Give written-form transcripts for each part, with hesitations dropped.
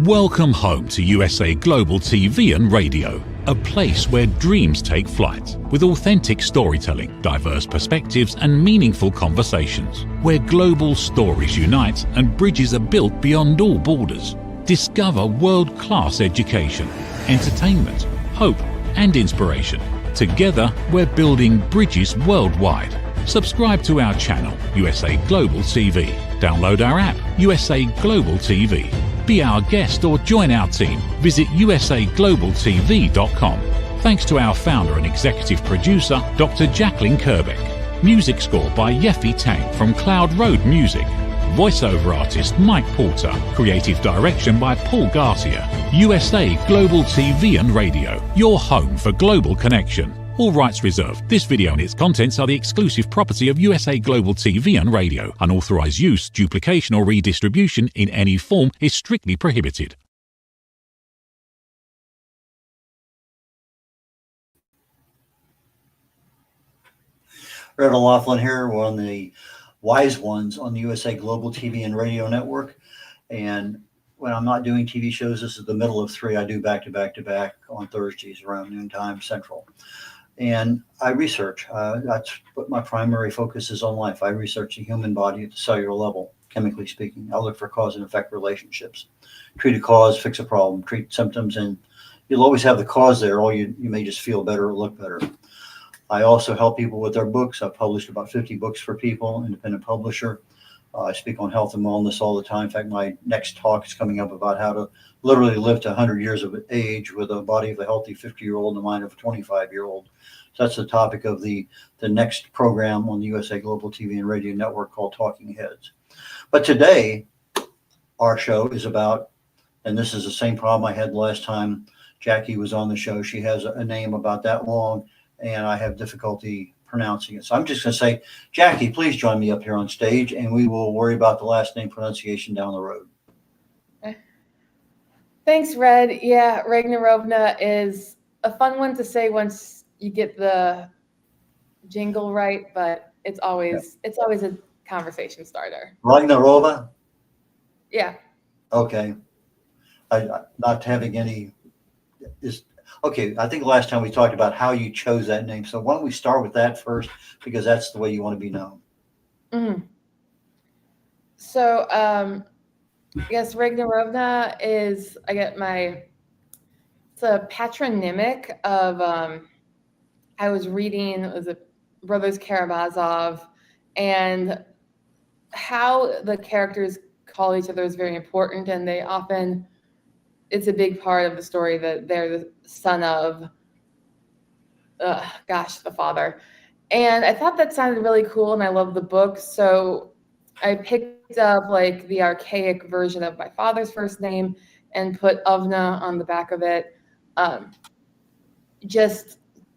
Welcome home to USA Global TV and Radio, a place where dreams take flight, with authentic storytelling, diverse perspectives and meaningful conversations, where global stories unite and bridges are built beyond all borders. Discover world-class education, entertainment, hope and inspiration. Together, we're building bridges worldwide. Subscribe to our channel, USA Global TV. Download our app, USA Global TV. Be our guest or join our team. Visit usaglobaltv.com. Thanks to our founder and executive producer, Dr. Jacalyn Kerbeck. Music score by Yeffy Tang from Cloud Road Music. Voiceover artist Mike Porter. Creative direction by Paul Garcia. USA Global TV and Radio. Your home for global connection. All rights reserved. This video and its contents are the exclusive property of USA Global TV and Radio. Unauthorized use, duplication or redistribution in any form is strictly prohibited. Reverend Laughlin here. We're on the Wise Ones on the USA Global TV and Radio Network. And when I'm not doing TV shows, this is the middle of 3. I do back to back to back on Thursdays around noontime Central. And I research. That's what my primary focus is on life. I research the human body at the cellular level, chemically speaking. I look for cause and effect relationships. Treat a cause, fix a problem, treat symptoms, and you'll always have the cause there, or you may just feel better or look better. I also help people with their books. I've published about 50 books for people, independent publisher. I speak on health and wellness all the time. In fact, my next talk is coming up about how to literally live to 100 years of age with a body of a healthy 50-year-old and the mind of a 25-year-old. So that's the topic of the next program on the USA Global TV and Radio Network called Talking Heads. But today, our show is about, and this is the same problem I had last time Jackie was on the show. She has a name about that long, and I have difficulty pronouncing it. So I'm just going to say, Jackie, please join me up here on stage, and we will worry about the last name pronunciation down the road. Thanks, Red. Yeah, Regnerovna is a fun one to say once you get the jingle right, but it's always a conversation starter. Ragnarova? Yeah. Okay. I not having any is okay. I think last time we talked about how you chose that name. So why don't we start with that first, because that's the way you want to be known. Mm-hmm. So I guess Regnerovna is, it's a patronymic of, I was reading, it was Brothers Karamazov, and how the characters call each other is very important, and they often, it's a big part of the story that they're the son of, the father. And I thought that sounded really cool, and I love the book, so I picked up like the archaic version of my father's first name and put Ovna on the back of it.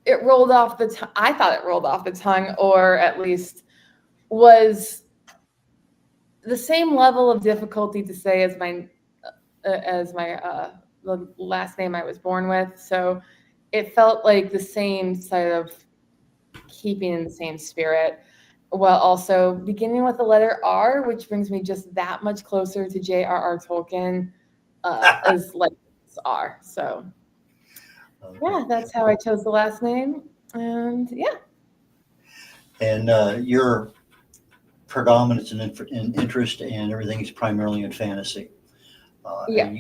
It rolled off the tongue. I thought it rolled off the tongue, or at least was the same level of difficulty to say as the last name I was born with. So it felt like the same sort of keeping in the same spirit, while also beginning with the letter R, which brings me just that much closer to J.R.R. Tolkien as like R. So yeah, that's how I chose the last name. And yeah. And your predominance in interest and everything is primarily in fantasy. Yeah.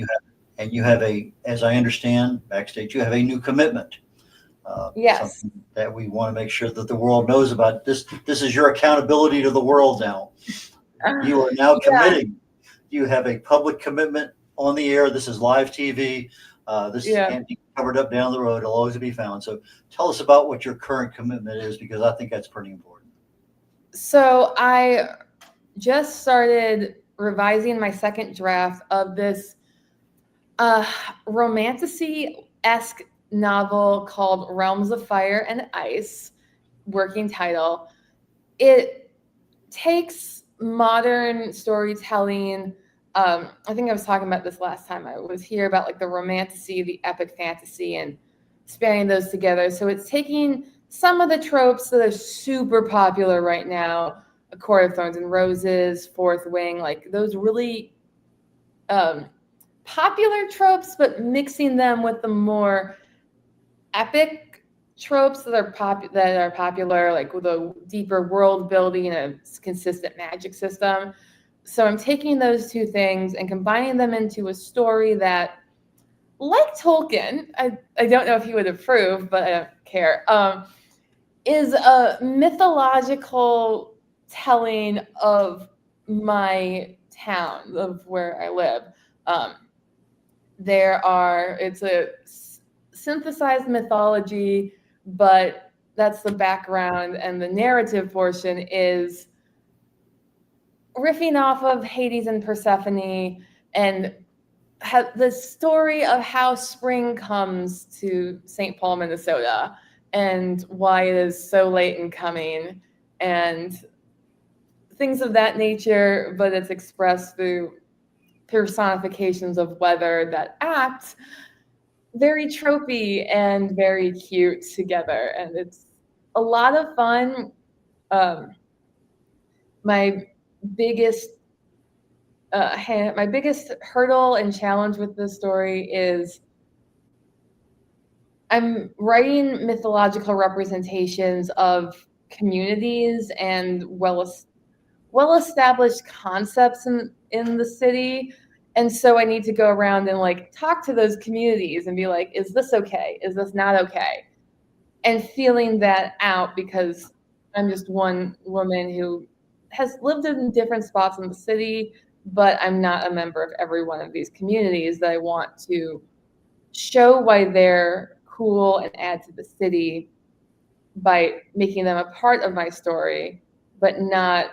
And you have a, as I understand backstage, you have a new commitment. Yes. Something that we want to make sure that the world knows about. This is your accountability to the world now. You are now committing. You have a public commitment on the air. This is live TV. This can't be covered up down the road. It'll always be found. So tell us about what your current commitment is, because I think that's pretty important. So I just started revising my second draft of this romantasy-esque novel called Realms of Fire and Ice, working title. It takes modern storytelling. I think I was talking about this last time I was here about like the romantasy, the epic fantasy, and spanning those together. So it's taking some of the tropes that are super popular right now, A Court of Thorns and Roses, Fourth Wing, like those really popular tropes, but mixing them with the more epic tropes that are popular, like with a deeper world building and a consistent magic system. So I'm taking those two things and combining them into a story that, like Tolkien, I don't know if he would approve, but I don't care, is a mythological telling of my town, of where I live. It's a synthesized mythology, but that's the background, and the narrative portion is riffing off of Hades and Persephone and the story of how spring comes to St. Paul, Minnesota, and why it is so late in coming, and things of that nature, but it's expressed through personifications of weather that act very tropey and very cute together. And it's a lot of fun. My biggest hurdle and challenge with this story is I'm writing mythological representations of communities and well-established concepts in the city. And so I need to go around and like talk to those communities and be like, is this okay? Is this not okay? And feeling that out, because I'm just one woman who has lived in different spots in the city, but I'm not a member of every one of these communities that I want to show why they're cool and add to the city by making them a part of my story, but not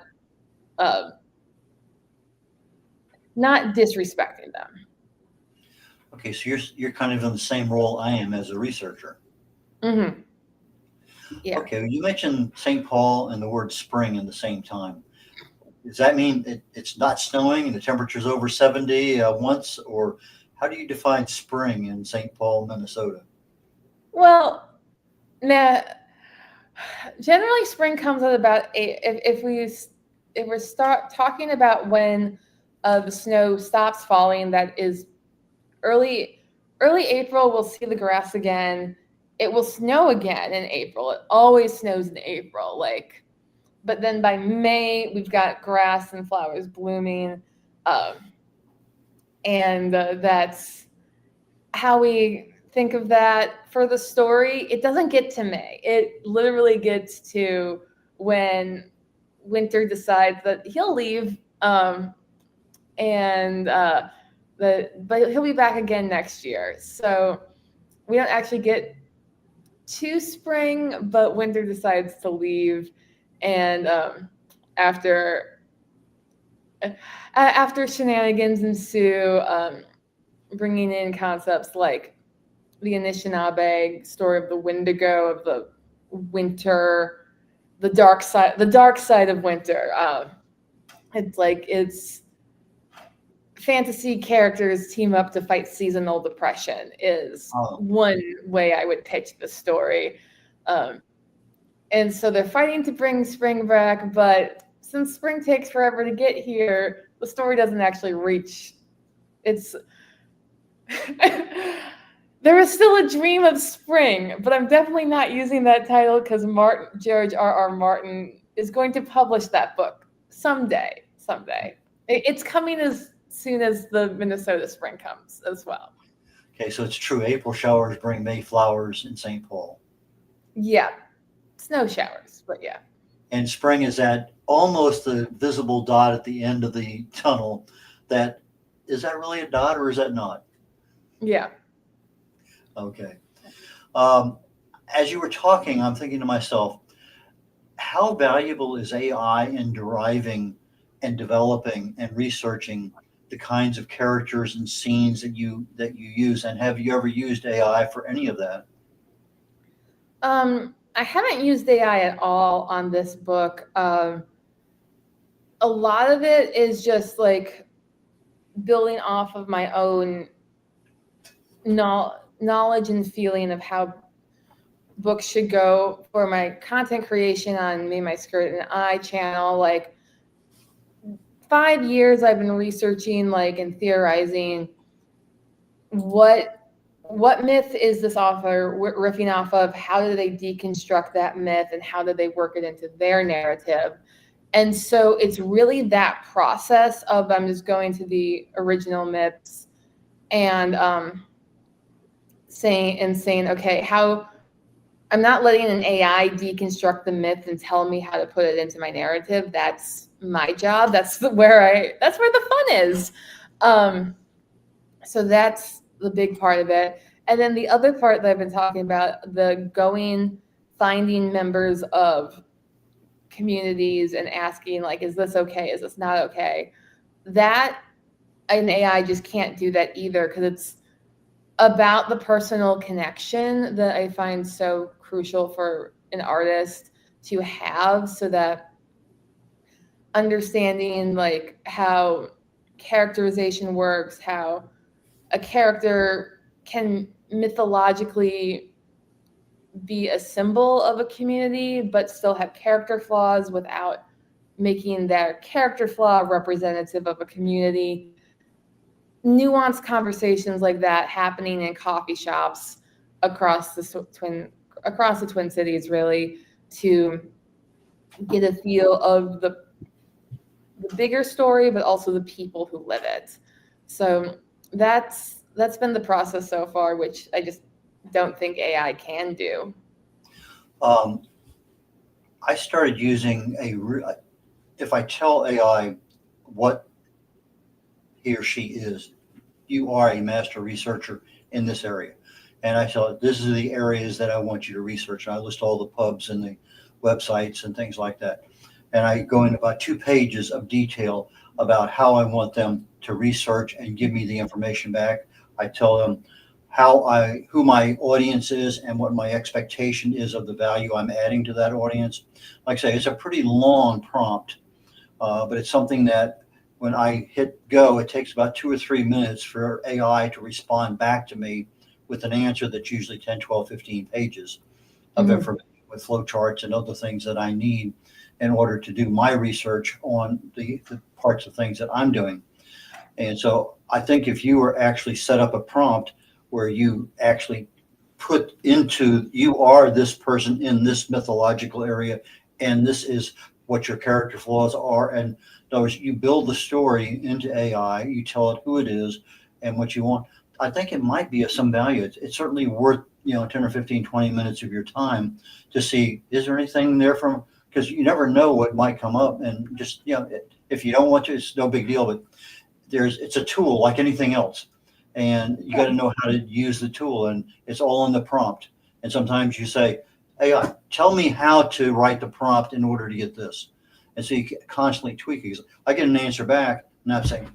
disrespecting them. Okay, so you're kind of in the same role I am as a researcher. Mm-hmm. Yeah. Okay, you mentioned St. Paul and the word spring in the same time. Does that mean it's not snowing and the temperature's over 70 once, or how do you define spring in St. Paul, Minnesota? Well, generally spring comes at about 8. If we start talking about when the snow stops falling, that is early April. We'll see the grass again. It will snow again in April. It always snows in April, but then by May we've got grass and flowers blooming, and that's how we think of that for the story. It doesn't get to May. It literally gets to when Winter decides that he'll leave, but he'll be back again next year. So we don't actually get to spring, but Winter decides to leave, and after shenanigans ensue, bringing in concepts like the Anishinaabe story of the Wendigo, of the winter, the dark side of winter. It's fantasy characters team up to fight seasonal depression is one way I would pitch the story. And so they're fighting to bring spring back, but since spring takes forever to get here, the story doesn't actually reach. There is still a dream of spring, but I'm definitely not using that title because George R.R. Martin is going to publish that book someday. It's coming as soon as the Minnesota spring comes as well. Okay, so it's true. April showers bring May flowers in St. Paul. Yeah, snow showers, but yeah. And spring is that almost the visible dot at the end of the tunnel. Is that really a dot or is that not? Yeah. Okay. As you were talking, I'm thinking to myself, how valuable is AI in deriving and developing and researching the kinds of characters and scenes that you use? And have you ever used AI for any of that? I haven't used AI at all on this book. A lot of it is just like building off of my own knowledge and feeling of how books should go for my content creation on my Skirt and Eye channel. 5 years I've been researching and theorizing what myth is this author riffing off of? How do they deconstruct that myth, and how do they work it into their narrative? And so it's really that process of I'm just going to the original myths and saying, okay, how I'm not letting an AI deconstruct the myth and tell me how to put it into my narrative. That's my job. That's where the fun is. So that's the big part of it. And then the other part that I've been talking about, finding members of communities and asking, like, is this okay? Is this not okay? That an AI just can't do that either, because it's about the personal connection that I find so crucial for an artist to have, so that understanding like how characterization works, how a character can mythologically be a symbol of a community but still have character flaws without making their character flaw representative of a community. Nuanced conversations like that happening in coffee shops across the Twin Cities, really, to get a feel of the bigger story, but also the people who live it. So that's been the process so far, which I just don't think AI can do. I started using if I tell AI what he or she is, you are a master researcher in this area. And I tell it, this is the areas that I want you to research. And I list all the pubs and the websites and things like that. And I go into about 2 pages of detail about how I want them to research and give me the information back. I tell them who my audience is and what my expectation is of the value I'm adding to that audience. Like I say, it's a pretty long prompt, but it's something that when I hit go, it takes about 2 or 3 minutes for AI to respond back to me with an answer that's usually 10, 12, 15 pages of information with flowcharts and other things that I need in order to do my research on the parts of things that I'm doing. And so I think if you were actually set up a prompt where you actually put into, you are this person in this mythological area, and this is what your character flaws are. And in other words, you build the story into AI, you tell it who it is and what you want. I think it might be of some value. It's certainly worth, 10 or 15, 20 minutes of your time to see, is there anything there from, because you never know what might come up. And just, if you don't want to, it's no big deal, but it's a tool like anything else. And you got to know how to use the tool, and it's all in the prompt. And sometimes you say, AI, tell me how to write the prompt in order to get this. And so you constantly tweak it. I get an answer back, and I'm saying,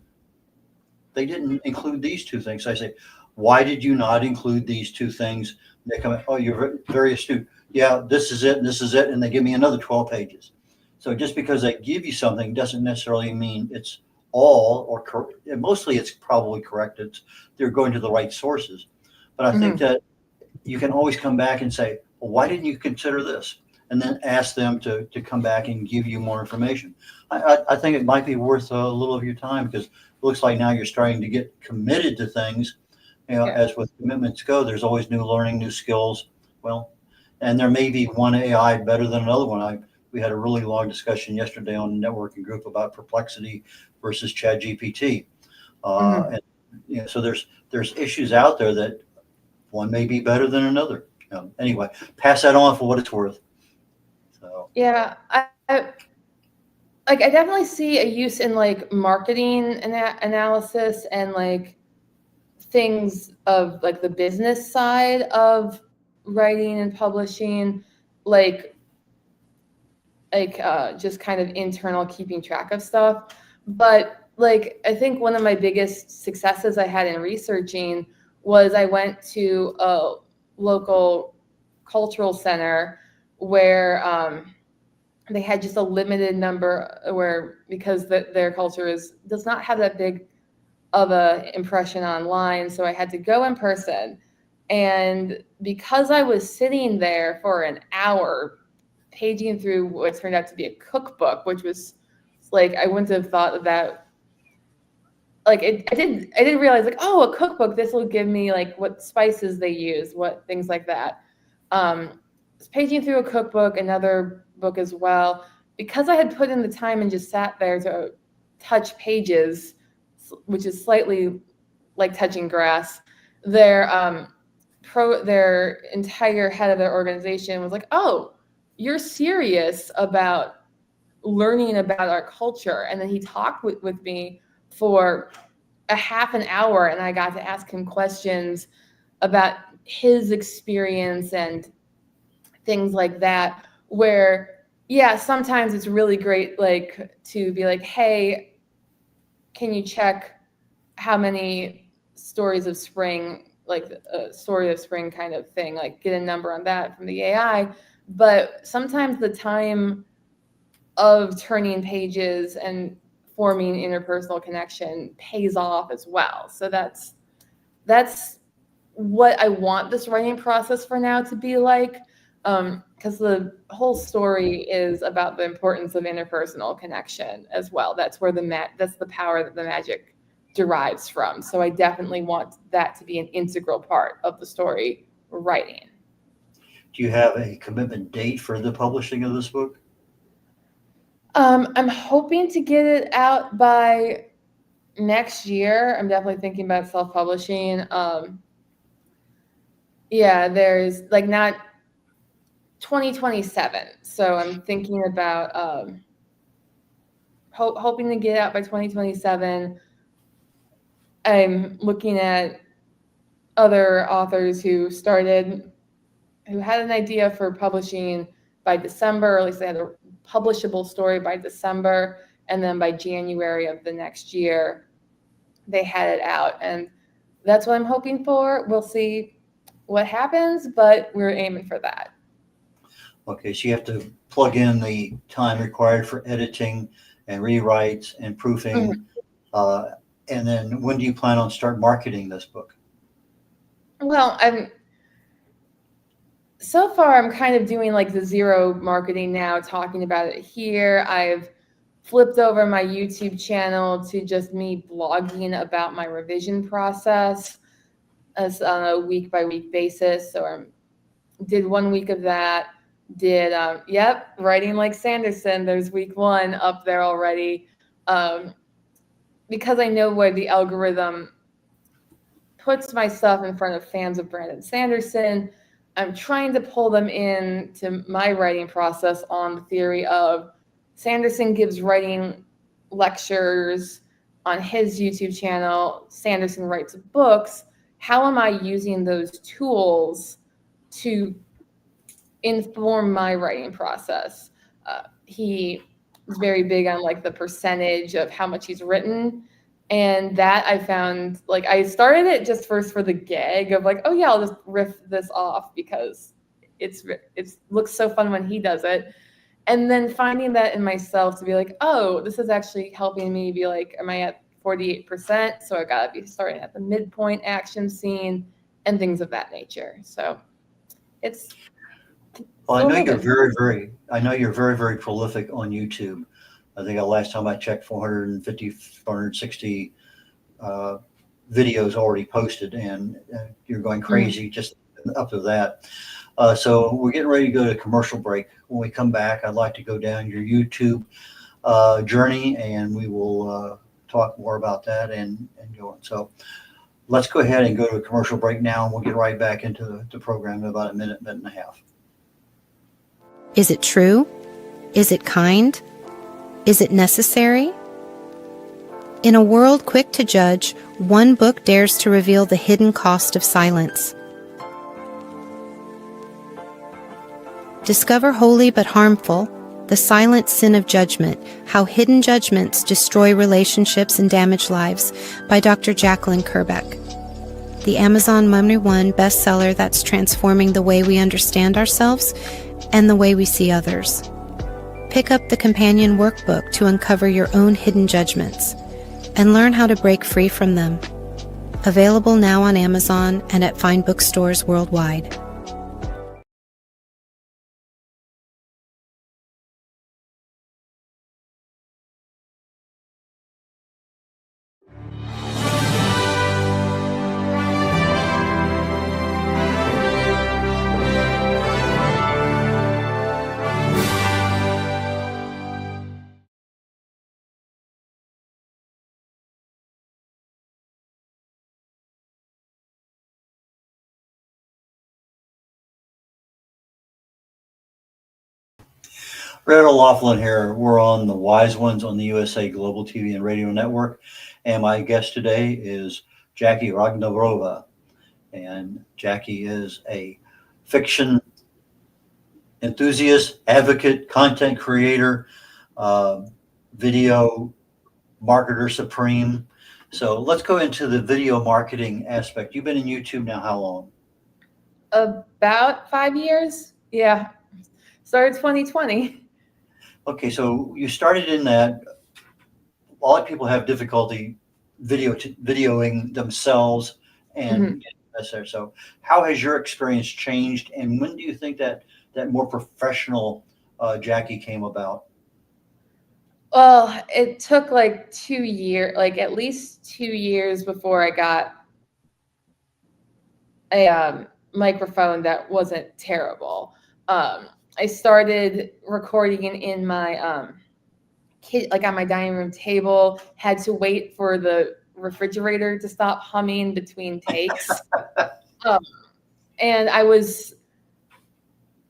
they didn't include these 2 things. So I say, why did you not include these 2 things? And they come, oh, you're very astute. Yeah, this is it, and this is it. And they give me another 12 pages. So just because they give you something doesn't necessarily mean it's all, or mostly it's probably correct. They're going to the right sources. But I think that you can always come back and say, well, why didn't you consider this? And then ask them to come back and give you more information. I think it might be worth a little of your time, because it looks like now you're starting to get committed to things. As with commitments go, there's always new learning, new skills. Well, and there may be one AI better than another one. We had a really long discussion yesterday on the networking group about Perplexity versus ChatGPT. And so there's issues out there that one may be better than another. Anyway, pass that on for what it's worth. So yeah, I definitely see a use in like marketing analysis and like things of like the business side of writing and publishing, like just kind of internal keeping track of stuff. But like, I think one of my biggest successes I had in researching was I went to a local cultural center where they had just a limited number, because their culture does not have that big of a impression online. So I had to go in person. And because I was sitting there for an hour paging through what turned out to be a cookbook, which was like, I wouldn't have thought that like I didn't realize like, oh, a cookbook, this will give me like what spices they use, what things like that. Paging through a cookbook, another book as well, because I had put in the time and just sat there to touch pages, which is slightly like touching grass. Their entire head of their organization was like, oh, you're serious about learning about our culture. And then he talked with me for a half an hour, and I got to ask him questions about his experience and things like that, where, yeah, sometimes it's really great, like, to be like, hey, can you check how many stories of spring, like a story of spring kind of thing, like get a number on that from the AI. But sometimes the time of turning pages and forming interpersonal connection pays off as well. So that's what I want this writing process for now to be like, because the whole story is about the importance of interpersonal connection as well. That's where that's the power that the magic derives from. So I definitely want that to be an integral part of the story writing. Do you have a commitment date for the publishing of this book? I'm hoping to get it out by next year. I'm definitely thinking about self-publishing. Yeah, there's like not 2027. So I'm thinking about hoping to get it out by 2027. I'm looking at other authors who had an idea for publishing by December, or at least they had a publishable story by December, and then by January of the next year, they had it out. And that's what I'm hoping for. We'll see what happens, but we're aiming for that. Okay, so you have to plug in the time required for editing and rewrites and proofing. Mm-hmm. And then when do you plan on start marketing this book? Well, so far I'm kind of doing like the zero marketing now, talking about it here. I've flipped over my YouTube channel to just me blogging about my revision process as on a week by week basis. So I did 1 week of that. Did writing like Sanderson. There's week 1 up there already, because I know where the algorithm puts my stuff in front of fans of Brandon Sanderson. I'm trying to pull them in to my writing process on the theory of Sanderson gives writing lectures on his YouTube channel. Sanderson writes books. How am I using those tools to inform my writing process? He is very big on like the percentage of how much he's written. And that I found, like, I started it just first for the gag of like, oh yeah, I'll just riff this off because it looks so fun when he does it. And then finding that in myself to be like, oh, this is actually helping me be like, am I at 48%? So I gotta be starting at the midpoint action scene and things of that nature. So it's. Well, I know you're very, very prolific on YouTube. I think the last time I checked, 450, 460 videos already posted, and you're going crazy just up to that. So we're getting ready to go to commercial break. When we come back, I'd like to go down your YouTube journey, and we will talk more about that and go on. So let's go ahead and go to a commercial break now, and we'll get right back into the program in about a minute and a half. Is it true? Is it kind? Is it necessary? In a world quick to judge, one book dares to reveal the hidden cost of silence. Discover Holy but Harmful, The Silent Sin of Judgment, How Hidden Judgments Destroy Relationships and Damage Lives by Dr. Jacalyn Kerbeck. The Amazon #1 bestseller that's transforming the way we understand ourselves and the way we see others. Pick up the companion workbook to uncover your own hidden judgments and learn how to break free from them. Available now on Amazon and at fine bookstores worldwide. Red O'Loughlin here. We're on the Wise Ones on the USA Global TV and Radio Network. And my guest today is Jackie Ragnarova. And Jackie is a fiction enthusiast, advocate, content creator, video marketer supreme. So let's go into the video marketing aspect. You've been in YouTube now how long? About 5 years. Yeah. Started 2020. Okay, so you started in that. A lot of people have difficulty videoing themselves and that's there. So how has your experience changed, and when do you think that more professional Jackie came about? Well, it took like 2 years, like at least 2 years before I got a microphone that wasn't terrible. I started recording in my like on my dining room table, had to wait for the refrigerator to stop humming between takes. And I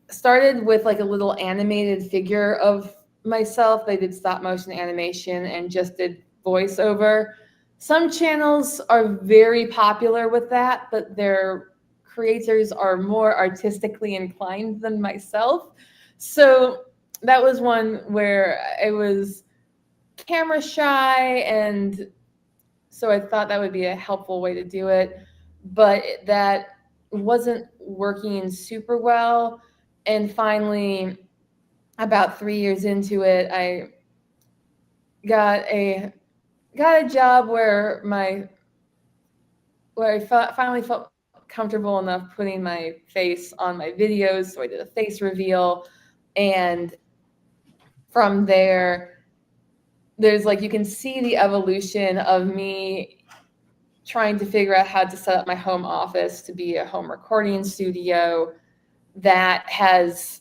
started with like a little animated figure of myself. They did stop motion animation and just did voiceover. Some channels are very popular with that, but their creators are more artistically inclined than myself. So that was one where I was camera shy, and so I thought that would be a helpful way to do it, but that wasn't working super well. And finally, about 3 years into it, I got a job where I finally felt comfortable enough putting my face on my videos. So I did a face reveal, and from there, there's like, you can see the evolution of me trying to figure out how to set up my home office to be a home recording studio. That has,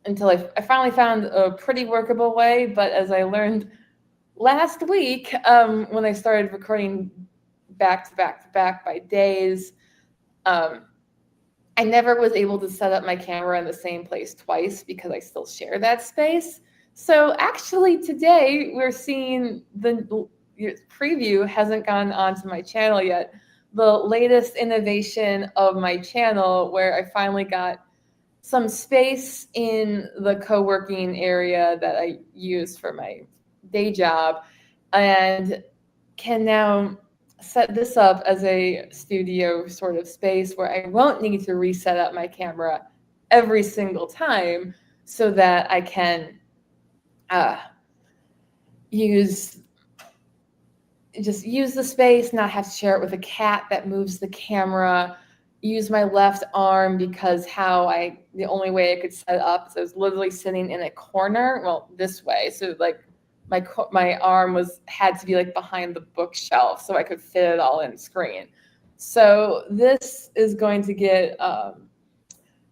until I finally found a pretty workable way. But as I learned last week, when I started recording back to back to back by days, I never was able to set up my camera in the same place twice because I still share that space. So actually today we're seeing the preview hasn't gone onto my channel yet. The latest innovation of my channel, where I finally got some space in the co-working area that I use for my day job, and can now set this up as a studio sort of space where I won't need to reset up my camera every single time, so that I can use the space, not have to share it with a cat that moves the camera, use my left arm, because the only way I could set it up is I was literally sitting in a corner, well, this way. So like my arm had to be like behind the bookshelf so I could fit it all in screen. So this is going to get,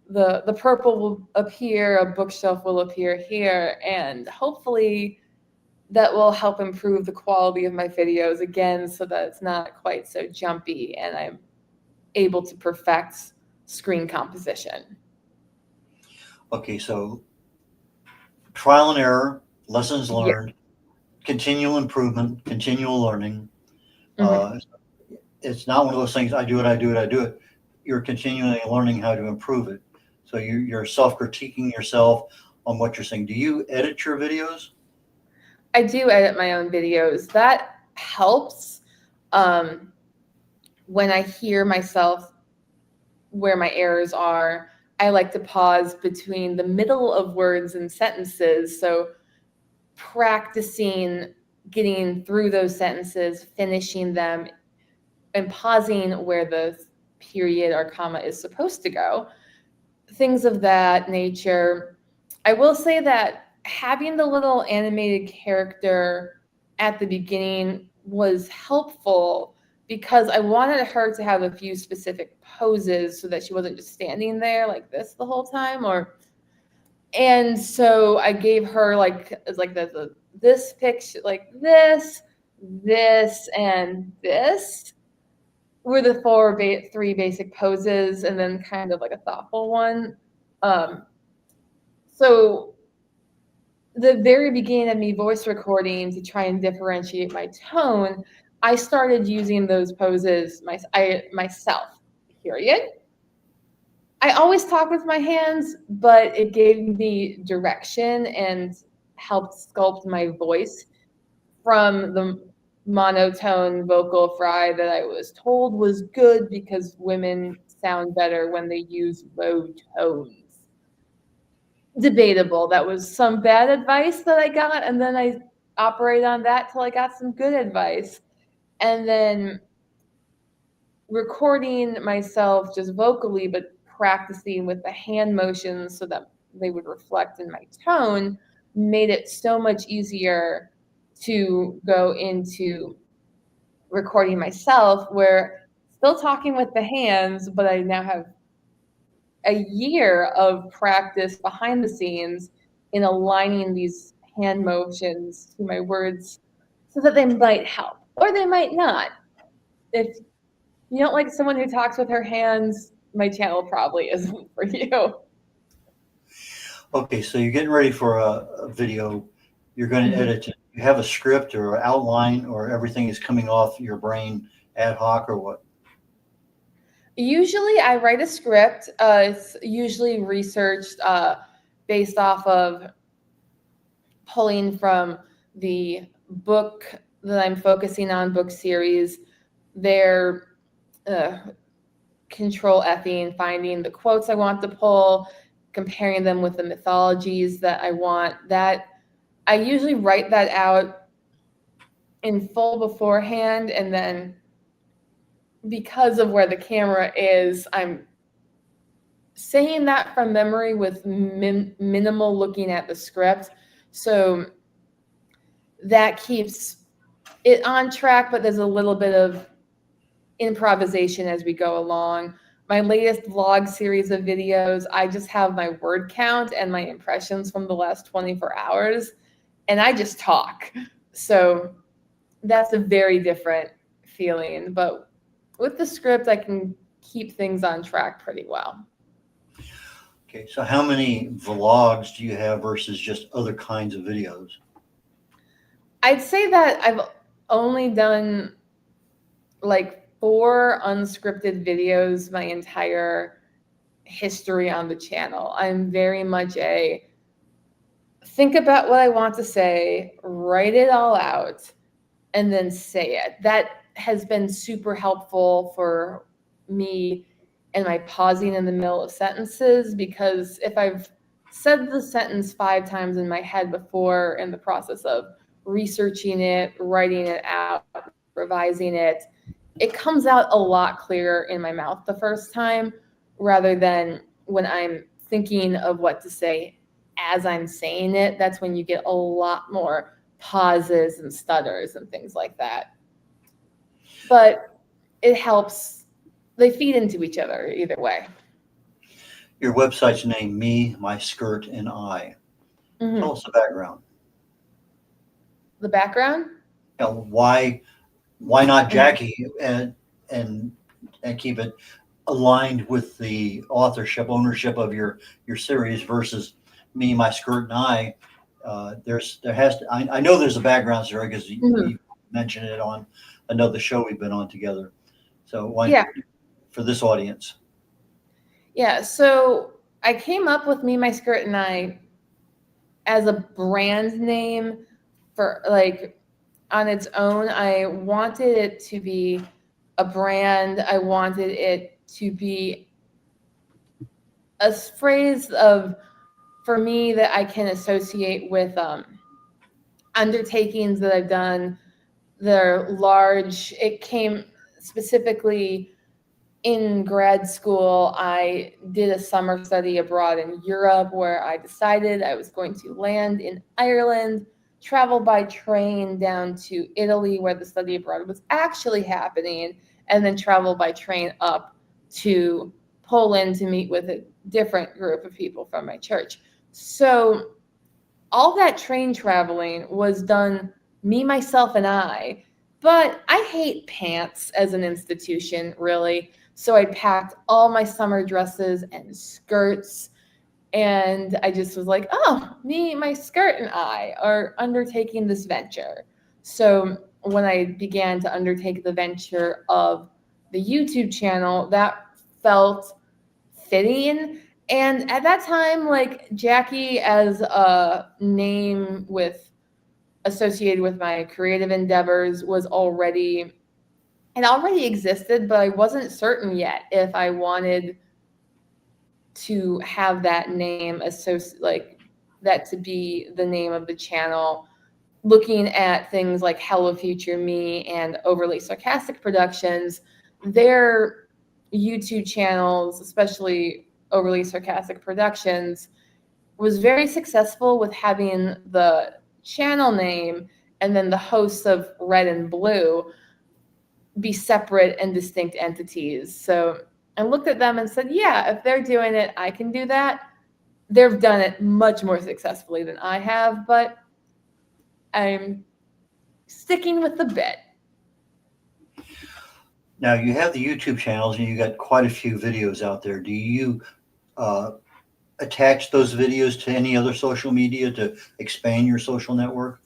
the purple will appear, a bookshelf will appear here, and hopefully that will help improve the quality of my videos again, so that it's not quite so jumpy and I'm able to perfect screen composition. Okay, so trial and error, lessons learned, continual improvement, continual learning. It's not one of those things, I do it. You're continually learning how to improve it. So you're self-critiquing yourself on what you're saying. Do you edit your videos? I do edit my own videos. That helps when I hear myself where my errors are. I like to pause between the middle of words and sentences. So practicing getting through those sentences, finishing them, and pausing where the period or comma is supposed to go. Things of that nature. I will say that having the little animated character at the beginning was helpful, because I wanted her to have a few specific poses so that she wasn't just standing there like this the whole time. And so I gave her like this picture, like this, and this were the three basic poses, and then kind of like a thoughtful one. So the very beginning of me voice recording to try and differentiate my tone, I started using those poses myself, period. I always talk with my hands, but it gave me direction and helped sculpt my voice from the monotone vocal fry that I was told was good because women sound better when they use low tones. Debatable. That was some bad advice that I got, and then I operated on that till I got some good advice. And then recording myself just vocally, but practicing with the hand motions so that they would reflect in my tone made it so much easier to go into recording myself, where still talking with the hands, but I now have a year of practice behind the scenes in aligning these hand motions to my words so that they might help or they might not. If you don't like someone who talks with her hands, my channel probably isn't for you. Okay, so you're getting ready for a video. You're going to edit it. You have a script or an outline, or everything is coming off your brain ad hoc, or what? Usually I write a script. It's usually researched based off of pulling from the book that I'm focusing on, book series, their control Fing, finding the quotes I want to pull, comparing them with the mythologies that I want. That I usually write that out in full beforehand, and then because of where the camera is, I'm saying that from memory with minimal looking at the script. So that keeps it on track, but there's a little bit of improvisation as we go along. My latest vlog series of videos, I just have my word count and my impressions from the last 24 hours, and I just talk. So that's a very different feeling. But with the script, I can keep things on track pretty well. Okay, so how many vlogs do you have versus just other kinds of videos? I'd say that I've only done like 4 unscripted videos my entire history on the channel. I'm very much a think about what I want to say, write it all out, and then say it. That has been super helpful for me and my pausing in the middle of sentences, because if I've said the sentence 5 times in my head before in the process of researching it, writing it out, revising it, it comes out a lot clearer in my mouth the first time, rather than when I'm thinking of what to say as I'm saying it. That's when you get a lot more pauses and stutters and things like that. But it helps. They feed into each other either way. Your website's name, Me, My Skirt, and I. Mm-hmm. Tell us the background. The background? You know, why not Jackie, and keep it aligned with the ownership of your series versus Me, My Skirt, and I. I know there's a background story because you mentioned it on another show we've been on together. So why for this audience? Yeah, so I came up with Me, My Skirt, and I as a brand name for like on its own. I wanted it to be a brand. I wanted it to be a phrase for me that I can associate with undertakings that I've done. They're large. It came specifically in grad school. I did a summer study abroad in Europe where I decided I was going to land in Ireland, travel by train down to Italy where the study abroad was actually happening, and then travel by train up to Poland to meet with a different group of people from my church. So all that train traveling was done me, myself, and I. But I hate pants as an institution, really. So I packed all my summer dresses and skirts And I just was like, oh, me, my skirt, and I are undertaking this venture. So when I began to undertake the venture of the YouTube channel, that felt fitting. And at that time, like Jackie as a name with associated with my creative endeavors was already, it already existed, but I wasn't certain yet if I wanted to have that name like that to be the name of the channel. Looking at things like Hello Future Me and Overly Sarcastic Productions, their YouTube channels, especially Overly Sarcastic Productions, was very successful with having the channel name and then the hosts of Red and Blue be separate and distinct entities. So I looked at them and said, yeah, if they're doing it, I can do that. They've done it much more successfully than I have, but I'm sticking with the bit. Now you have the YouTube channels and you got quite a few videos out there. Do you attach those videos to any other social media to expand your social network?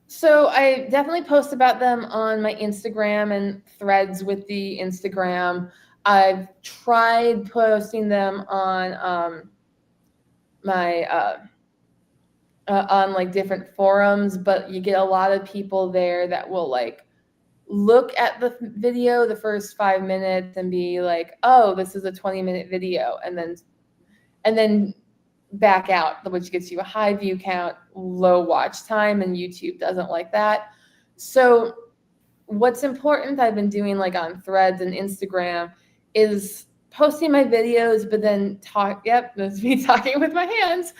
So I definitely post about them on my Instagram and threads with the Instagram. I've tried posting them on my on like different forums, but you get a lot of people there that will like look at the video the first 5 minutes and be like, oh, this is a 20-minute video, and then back out, which gets you a high view count, low watch time, and YouTube doesn't like that. So what's important, I've been doing like on threads and Instagram, is posting my videos, but then that's me talking with my hands.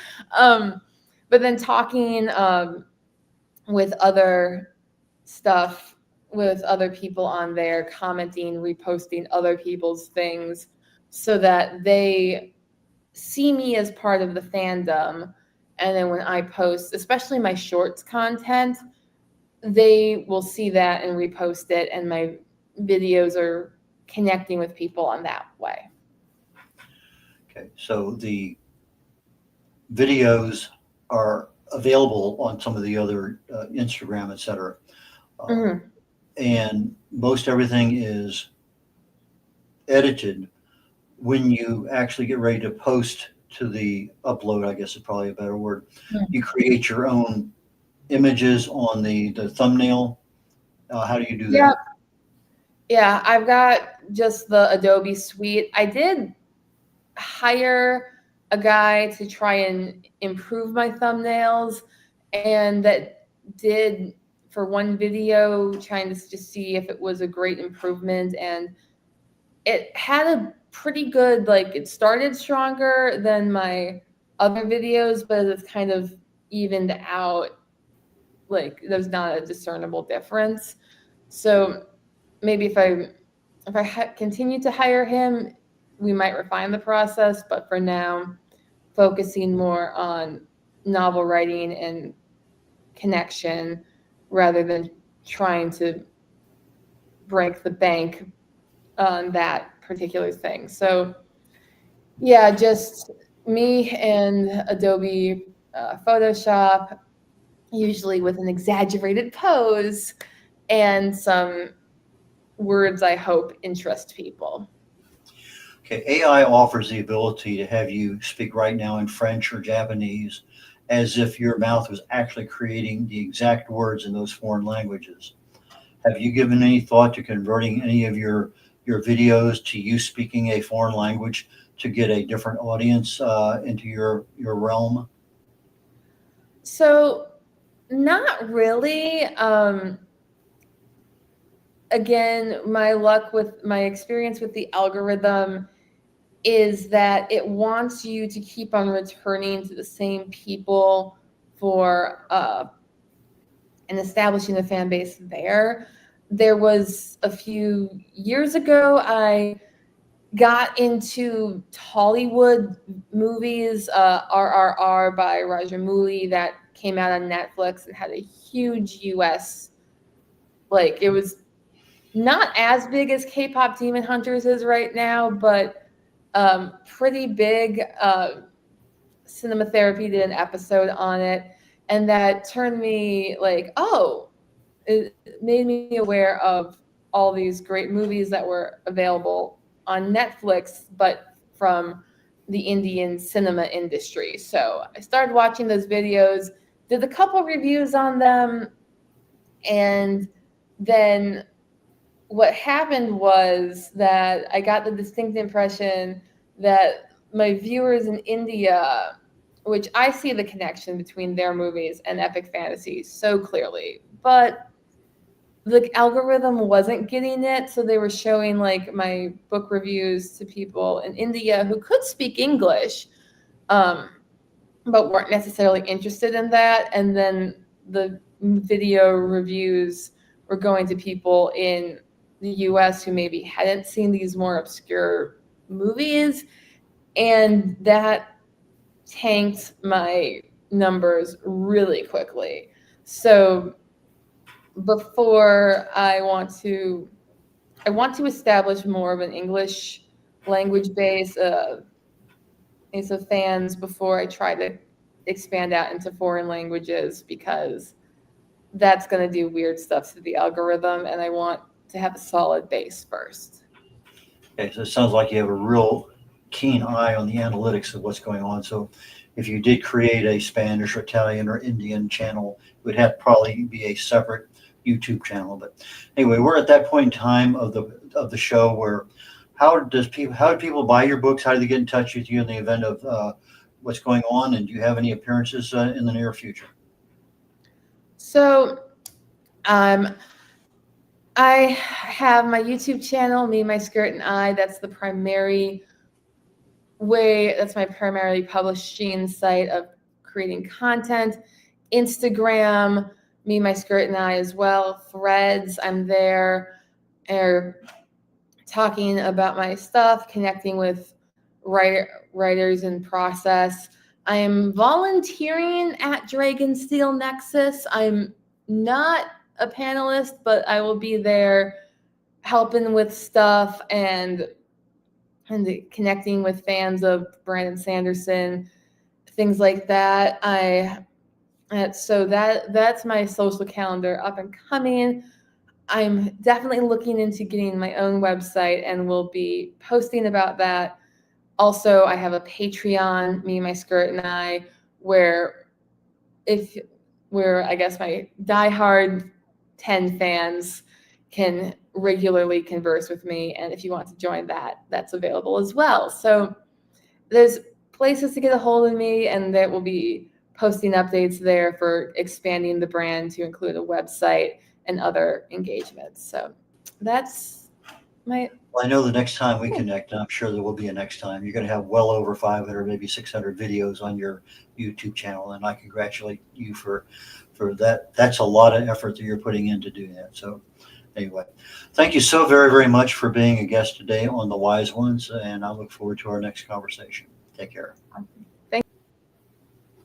But then talking with other stuff, with other people on there, commenting, reposting other people's things so that they see me as part of the fandom. And then when I post, especially my shorts content, they will see that and repost it, and my videos are connecting with people on that way. Okay, so the videos are available on some of the other Instagram, et cetera. Mm-hmm. And most everything is edited when you actually get ready to post to the upload, I guess is probably a better word. Mm-hmm. You create your own images on the thumbnail. How do you do that? Yeah, I've got just the Adobe suite. I did hire a guy to try and improve my thumbnails, and that did for one video, trying to just see if it was a great improvement, and it had a pretty good, like, it started stronger than my other videos, but it's kind of evened out. Like, there's not a discernible difference. So maybe if I continue to hire him, we might refine the process. But for now, focusing more on novel writing and connection rather than trying to break the bank on that particular thing. So yeah, just me and Adobe Photoshop, usually with an exaggerated pose and some words I hope interest people. Okay, AI offers the ability to have you speak right now in French or Japanese as if your mouth was actually creating the exact words in those foreign languages. Have you given any thought to converting any of your videos to you speaking a foreign language to get a different audience into your realm? So not really. Again, my experience with the algorithm is that it wants you to keep on returning to the same people for and establishing a fan base there. There was a few years ago, I got into Tollywood movies, RRR by Rajamouli, that came out on Netflix and had a huge US, like, it was not as big as K-pop Demon Hunters is right now, but pretty big. Cinema Therapy did an episode on it, and that turned me like, oh, it made me aware of all these great movies that were available on Netflix, but from the Indian cinema industry. So I started watching those videos, did a couple reviews on them, and then what happened was that I got the distinct impression that my viewers in India, which I see the connection between their movies and epic fantasy so clearly, but the algorithm wasn't getting it. So they were showing like my book reviews to people in India who could speak English, but weren't necessarily interested in that. And then the video reviews were going to people in the US who maybe hadn't seen these more obscure movies. And that tanked my numbers really quickly. So before I want to establish more of an English language base of fans before I try to expand out into foreign languages, because that's going to do weird stuff to the algorithm, and I want to have a solid base first. Okay, so it sounds like you have a real keen eye on the analytics of what's going on. So if you did create a Spanish or Italian or Indian channel, it would have probably be a separate YouTube channel. But anyway, we're at that point in time of the show where how do people buy your books? How do they get in touch with you in the event of what's going on? And do you have any appearances in the near future? So I have my YouTube channel, Me, My Skirt, and I. That's the primary way. That's my primarily publishing site of creating content. Instagram, Me, My Skirt, and I as well. Threads, I'm there, talking about my stuff, connecting with writers in process. I am volunteering at Dragonsteel Nexus. I'm not a panelist, but I will be there helping with stuff and connecting with fans of Brandon Sanderson, things like that. So that's my social calendar up and coming. I'm definitely looking into getting my own website and will be posting about that. Also, I have a Patreon, Me, My Skirt, and I, where I guess my diehard 10 fans can regularly converse with me. And if you want to join that, that's available as well. So there's places to get a hold of me, and that will be posting updates there for expanding the brand to include a website and other engagements. So that's my... Well, I know the next time we connect, and I'm sure there will be a next time, you're going to have well over 500, maybe 600 videos on your YouTube channel. And I congratulate you for that. That's a lot of effort that you're putting in to do that. So anyway, thank you so very, very much for being a guest today on The Wise Ones. And I look forward to our next conversation. Take care. Thank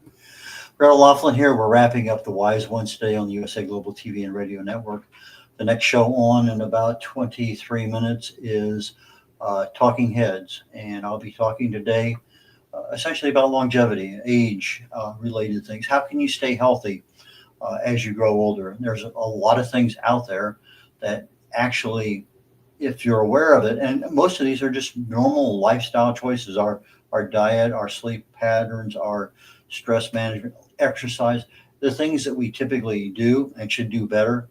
you. Brett O'Loughlin here. We're wrapping up The Wise Ones today on the USA Global TV and Radio Network. The next show on in about 23 minutes is Talking Heads. And I'll be talking today essentially about longevity, age related things. How can you stay healthy as you grow older? There's a lot of things out there that actually, if you're aware of it, and most of these are just normal lifestyle choices, our diet, our sleep patterns, our stress management, exercise, the things that we typically do and should do better,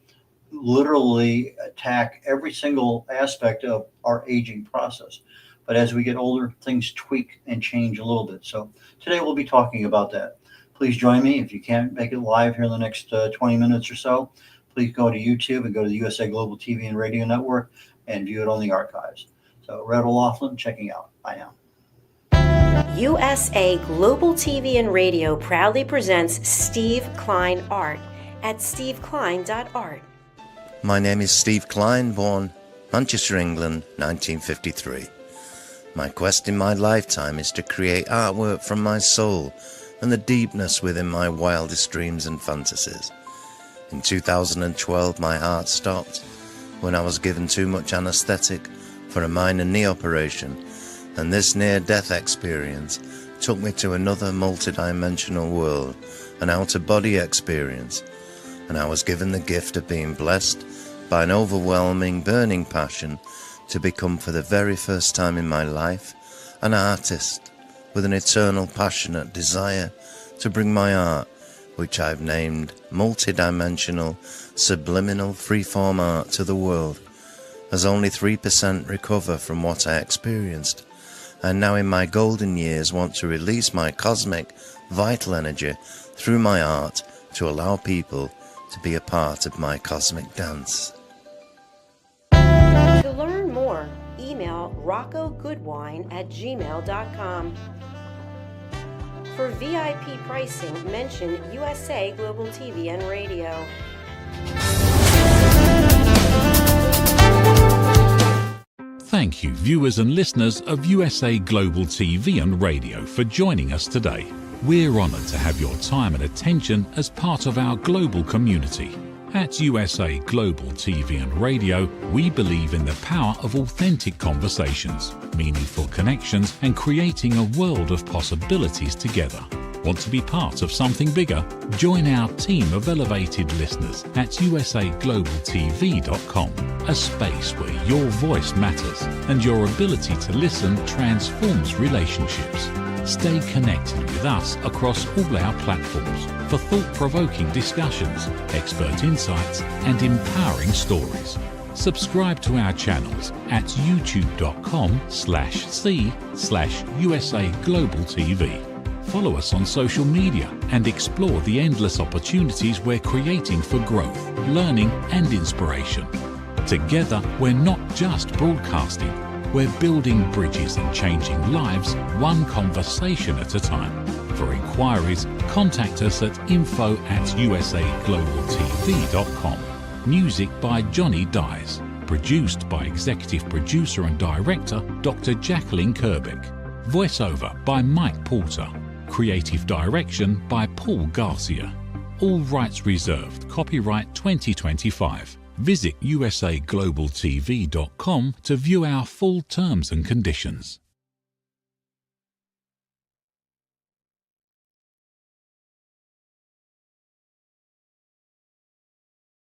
literally attack every single aspect of our aging process. But as we get older, things tweak and change a little bit. So today we'll be talking about that. Please join me. If you can't make it live here in the next 20 minutes or so, please go to YouTube and go to the USA Global TV and Radio Network and view it on the archives. So Brett O'Loughlin checking out. Bye now. USA Global TV and Radio proudly presents Steve Klein Art at steveklein.art. My name is Steve Klein, born Manchester, England, 1953. My quest in my lifetime is to create artwork from my soul and the deepness within my wildest dreams and fantasies. In 2012, my heart stopped when I was given too much anesthetic for a minor knee operation, and this near-death experience took me to another multidimensional world, an out-of-body experience, and I was given the gift of being blessed by an overwhelming, burning passion to become, for the very first time in my life, an artist with an eternal, passionate desire to bring my art, which I've named multidimensional, subliminal, freeform art, to the world, as only 3% recover from what I experienced, and now in my golden years want to release my cosmic, vital energy through my art to allow people to be a part of my cosmic dance. To learn more, email roccogoodwine@gmail.com. For VIP pricing, mention USA Global TV and Radio. Thank you, viewers and listeners of USA Global TV and Radio, for joining us today. We're honoured to have your time and attention as part of our global community. At USA Global TV and Radio, we believe in the power of authentic conversations, meaningful connections, and creating a world of possibilities together. Want to be part of something bigger? Join our team of elevated listeners at usaglobaltv.com, a space where your voice matters and your ability to listen transforms relationships. Stay connected with us across all our platforms for thought-provoking discussions, expert insights, and empowering stories. Subscribe to our channels at youtube.com/c/USA Global TV. Follow us on social media and explore the endless opportunities we're creating for growth, learning, and inspiration. Together, we're not just broadcasting, we're building bridges and changing lives one conversation at a time. For inquiries, contact us at info@usaglobaltv.com. Music by Johnny Dies. Produced by Executive Producer and Director Dr. Jacalyn Kerbeck. Voiceover by Mike Porter. Creative Direction by Paul Garcia. All rights reserved. Copyright 2025. Visit usaglobaltv.com to view our full terms and conditions.